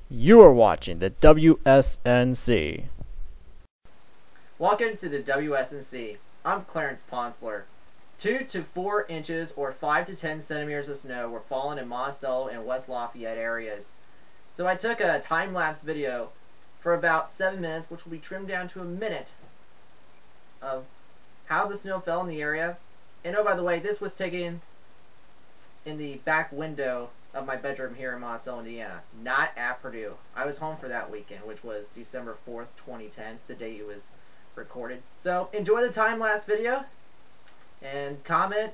You are watching the WSNC. Welcome to the WSNC. I'm Clarence Ponsler. 2 to 4 inches or 5 to 10 centimeters of snow were falling in Monticello and West Lafayette areas. So I took a time-lapse video for about 7 minutes, which will be trimmed down to a minute, of how the snow fell in the area. And oh, by the way, this was taken in the back window of my bedroom here in Monticello, Indiana, not at Purdue. I was home for that weekend, which was December 4th, 2010, the day it was recorded. So enjoy the time-lapse video, and comment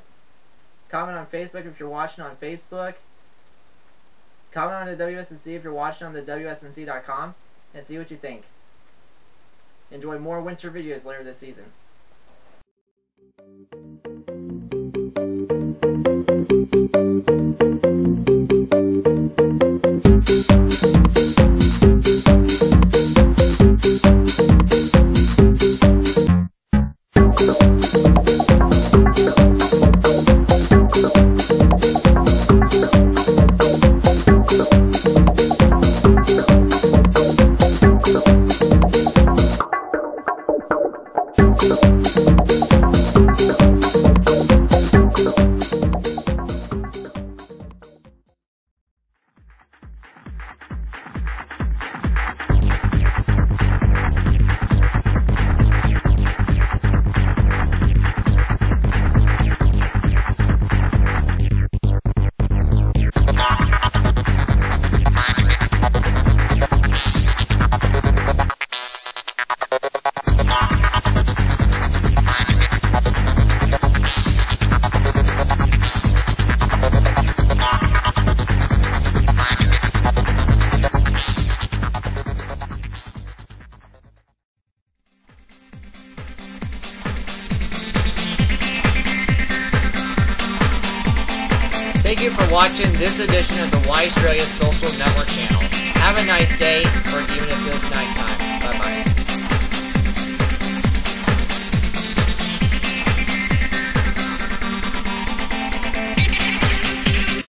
on Facebook if you're watching on Facebook. Comment on the WSNC if you're watching on the WSNC.com, and see what you think. Enjoy more winter videos later this season. Thank you for watching this edition of the Australia Social Network channel. Have a nice day, or even if it's nighttime. Bye-bye.